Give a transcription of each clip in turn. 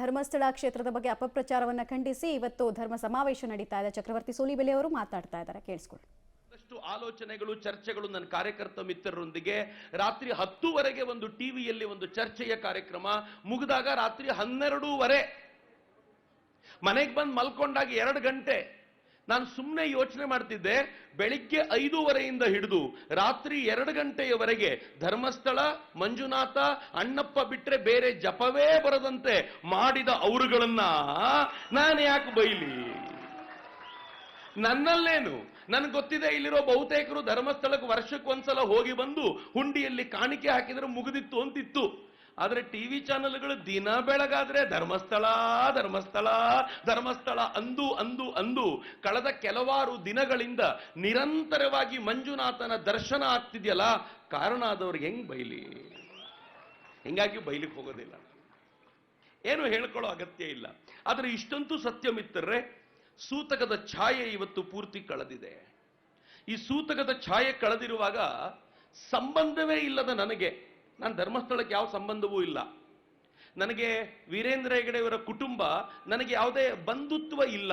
ಧರ್ಮಸ್ಥಳ ಕ್ಷೇತ್ರದ ಬಗ್ಗೆ ಅಪಪ್ರಚಾರವನ್ನ ಖಂಡಿಸಿ ಇವತ್ತು ಧರ್ಮ ಸಮಾವೇಶ ನಡೀತಾ ಇದೆ. ಚಕ್ರವರ್ತಿ ಸೂಲಿಬೆಲೆ ಅವರು ಮಾತಾಡ್ತಾ ಇದ್ದಾರೆ, ಕೇಳಿಸ್ಕೊಳ್ಳಿ. ಆಲೋಚನೆಗಳು, ಚರ್ಚೆಗಳು ನನ್ನ ಕಾರ್ಯಕರ್ತ ಮಿತ್ರರೊಂದಿಗೆ ರಾತ್ರಿ 10ವರೆಗೆ ಒಂದು ಟಿವಿಯಲ್ಲಿ ಒಂದು ಚರ್ಚೆಯ ಕಾರ್ಯಕ್ರಮ ಮುಗಿದಾಗ ರಾತ್ರಿ 12ವರೆ ಮನೆಗೆ ಬಂದು ಮಲ್ಕೊಂಡಾಗ 2 ಗಂಟೆ ನಾನು ಸುಮ್ಮನೆ ಯೋಚನೆ ಮಾಡ್ತಿದ್ದೆ. ಬೆಳಿಗ್ಗೆ 5ವರೆಯಿಂದ ಹಿಡಿದು ರಾತ್ರಿ 2 ಗಂಟೆಯವರೆಗೆ ಧರ್ಮಸ್ಥಳ, ಮಂಜುನಾಥ, ಅಣ್ಣಪ್ಪ ಬಿಟ್ರೆ ಬೇರೆ ಜಪವೇ ಬರದಂತೆ ಮಾಡಿದ ಅವರುಗಳನ್ನ ನಾನು ಯಾಕೆ ಬೈಲಿ? ನನ್ನಲ್ಲೇನು, ನನಗೆ ಗೊತ್ತಿದೆ ಇಲ್ಲಿರೋ ಬಹುತೇಕರು ಧರ್ಮಸ್ಥಳಕ್ಕೆ ವರ್ಷಕ್ಕೊಂದ್ಸಲ ಹೋಗಿ ಬಂದು ಹುಂಡಿಯಲ್ಲಿ ಕಾಣಿಕೆ ಹಾಕಿದ್ರೆ ಮುಗಿದಿತ್ತು ಅಂತಿತ್ತು. ಆದ್ರೆ ಟಿವಿ ಚಾನೆಲ್ಗಳು ದಿನ ಬೆಳಗಾದ್ರೆ ಧರ್ಮಸ್ಥಳ ಧರ್ಮಸ್ಥಳ ಧರ್ಮಸ್ಥಳ ಅಂದು ಅಂದು ಅಂದು ಕಳೆದ ಕೆಲವಾರು ದಿನಗಳಿಂದ ನಿರಂತರವಾಗಿ ಮಂಜುನಾಥನ ದರ್ಶನ ಆಗ್ತಿದೆಯಲ್ಲ, ಕಾರಣ ಆದವ್ರಿಗೆ ಹೆಂಗ್ ಬೈಲಿ? ಹಿಂಗಾಗಿ ಬೈಲಿಕ್ಕೆ ಹೋಗೋದಿಲ್ಲ, ಏನು ಹೇಳ್ಕೊಳ್ಳೋ ಅಗತ್ಯ ಇಲ್ಲ. ಆದ್ರೆ ಇಷ್ಟಂತೂ ಸತ್ಯ ಮಿತ್ರರೇ, ಸೂತಕದ ಛಾಯೆ ಇವತ್ತು ಪೂರ್ತಿ ಕಳೆದಿದೆ. ಈ ಸೂತಕದ ಛಾಯೆ ಕಳೆದಿರುವಾಗ ಸಂಬಂಧವೇ ಇಲ್ಲದ ನನಗೆ, ನಾನು ಧರ್ಮಸ್ಥಳಕ್ಕೆ ಯಾವ ಸಂಬಂಧವೂ ಇಲ್ಲ, ನನಗೆ ವೀರೇಂದ್ರ ಹೆಗಡೆಯವರ ಕುಟುಂಬ ನನಗೆ ಯಾವುದೇ ಬಂಧುತ್ವ ಇಲ್ಲ,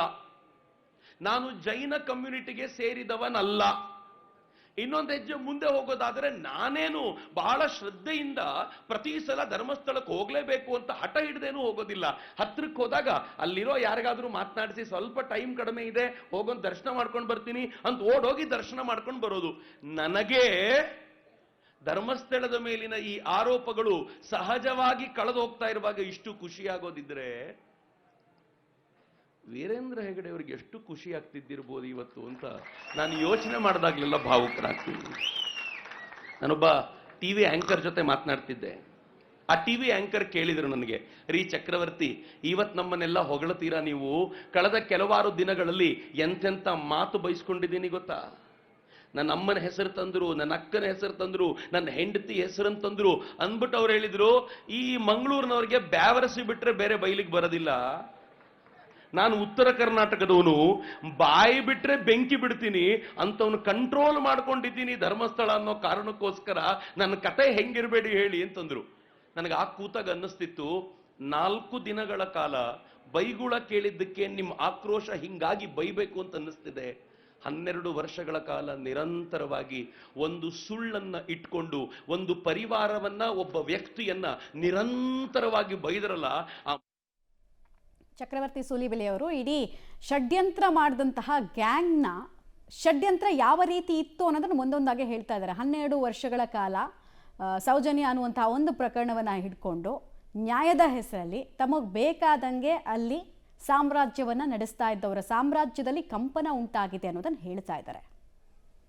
ನಾನು ಜೈನ ಕಮ್ಯುನಿಟಿಗೆ ಸೇರಿದವನಲ್ಲ. ಇನ್ನೊಂದು ಹೆಜ್ಜೆ ಮುಂದೆ ಹೋಗೋದಾದ್ರೆ ನಾನೇನು ಬಹಳ ಶ್ರದ್ಧೆಯಿಂದ ಪ್ರತಿ ಸಲ ಧರ್ಮಸ್ಥಳಕ್ಕೆ ಹೋಗ್ಲೇಬೇಕು ಅಂತ ಹಠ ಹಿಡ್ದೇನು ಹೋಗೋದಿಲ್ಲ. ಹತ್ರಕ್ಕೆ ಹೋದಾಗ ಅಲ್ಲಿರೋ ಯಾರಿಗಾದ್ರೂ ಮಾತನಾಡಿಸಿ ಸ್ವಲ್ಪ ಟೈಮ್ ಕಡಿಮೆ ಇದೆ, ಹೋಗೊಂದು ದರ್ಶನ ಮಾಡ್ಕೊಂಡು ಬರ್ತೀನಿ ಅಂತ ಓಡೋಗಿ ದರ್ಶನ ಮಾಡ್ಕೊಂಡು ಬರೋದು. ನನಗೆ ಧರ್ಮಸ್ಥಳದ ಮೇಲಿನ ಈ ಆರೋಪಗಳು ಸಹಜವಾಗಿ ಕಳೆದು ಹೋಗ್ತಾ ಇರುವಾಗ ಇಷ್ಟು ಖುಷಿಯಾಗೋದಿದ್ರೆ ವೀರೇಂದ್ರ ಹೆಗಡೆ ಅವರಿಗೆ ಎಷ್ಟು ಖುಷಿ ಆಗ್ತಿದ್ದಿರ್ಬೋದು ಇವತ್ತು ಅಂತ ನಾನು ಯೋಚನೆ ಮಾಡಿದಾಗ್ಲೆಲ್ಲ ಭಾವುಕರಾಗ್ತೀನಿ. ನಾನೊಬ್ಬ ಟಿವಿ ಆಂಕರ್ ಜೊತೆ ಮಾತನಾಡ್ತಿದ್ದೆ. ಆ ಟಿವಿ ಆಂಕರ್ ಕೇಳಿದ್ರು ನನಗೆ, ರೀ ಚಕ್ರವರ್ತಿ, ಇವತ್ತು ನಮ್ಮನ್ನೆಲ್ಲ ಹೊಗಳತೀರಾ ನೀವು? ಕಳೆದ ಕೆಲವಾರು ದಿನಗಳಲ್ಲಿ ಎಂತೆಂಥ ಮಾತು ಬಯಸ್ಕೊಂಡಿದ್ದೀನಿ ಗೊತ್ತಾ? ನನ್ನ ಅಮ್ಮನ ಹೆಸರು ತಂದ್ರು, ನನ್ನ ಅಕ್ಕನ ಹೆಸರು ತಂದ್ರು, ನನ್ನ ಹೆಂಡತಿ ಹೆಸರನ್ನು ತಂದ್ರು ಅಂದ್ಬಿಟ್ಟು ಅವ್ರು ಹೇಳಿದ್ರು, ಈ ಮಂಗಳೂರಿನವ್ರಿಗೆ ಬ್ಯಾವರಸಿ ಬಿಟ್ರೆ ಬೇರೆ ಬೈಲಿಗೆ ಬರೋದಿಲ್ಲ. ನಾನು ಉತ್ತರ ಕರ್ನಾಟಕದವನು, ಬಾಯಿ ಬಿಟ್ರೆ ಬೆಂಕಿ ಬಿಡ್ತೀನಿ ಅಂತವನು ಕಂಟ್ರೋಲ್ ಮಾಡ್ಕೊಂಡಿದ್ದೀನಿ ಧರ್ಮಸ್ಥಳ ಅನ್ನೋ ಕಾರಣಕ್ಕೋಸ್ಕರ ನನ್ನ ಕತೆ ಹೆಂಗಿರ್ಬೇಡಿ ಹೇಳಿ ಅಂತಂದ್ರು. ನನಗೆ ಆ ಕೂತಾಗ ಅನ್ನಿಸ್ತಿತ್ತು, 4 ದಿನಗಳ ಕಾಲ ಬೈಗುಳ ಕೇಳಿದ್ದಕ್ಕೆ ನಿಮ್ಮ ಆಕ್ರೋಶ ಹಿಂಗಾಗಿ ಬೈಬೇಕು ಅಂತ ಅನ್ನಿಸ್ತಿದೆ. 12 ವರ್ಷಗಳ ಕಾಲ ನಿರಂತರವಾಗಿ ಒಂದು ಸುಳ್ಳನ್ನ ಇಟ್ಕೊಂಡು ಒಂದು ಪರಿವಾರವನ್ನ, ಒಬ್ಬ ವ್ಯಕ್ತಿಯನ್ನ ನಿರಂತರವಾಗಿ ಬೈದರಲ್ಲ. ಚಕ್ರವರ್ತಿ ಸೂಲಿಬೆಲೆಯವರು ಇಡೀ ಷಡ್ಯಂತ್ರ ಮಾಡಿದಂತಹ ಗ್ಯಾಂಗ್ನ ಷಡ್ಯಂತ್ರ ಯಾವ ರೀತಿ ಇತ್ತು ಅನ್ನೋದನ್ನು ಒಂದೊಂದಾಗಿ ಹೇಳ್ತಾ ಇದ್ದಾರೆ. 12 ವರ್ಷಗಳ ಕಾಲ ಸೌಜನ್ಯ ಅನ್ನುವಂತಹ ಒಂದು ಪ್ರಕರಣವನ್ನು ಹಿಡ್ಕೊಂಡು ನ್ಯಾಯದ ಹೆಸರಲ್ಲಿ ತಮಗೆ ಬೇಕಾದಂಗೆ ಅಲ್ಲಿ ಸಾಮ್ರಾಜ್ಯವನ್ನು ನಡೆಸ್ತಾ ಇದ್ದವರ ಸಾಮ್ರಾಜ್ಯದಲ್ಲಿ ಕಂಪನ ಉಂಟಾಗಿದೆ ಅನ್ನೋದನ್ನು ಹೇಳ್ತಾ ಇದ್ದಾರೆ.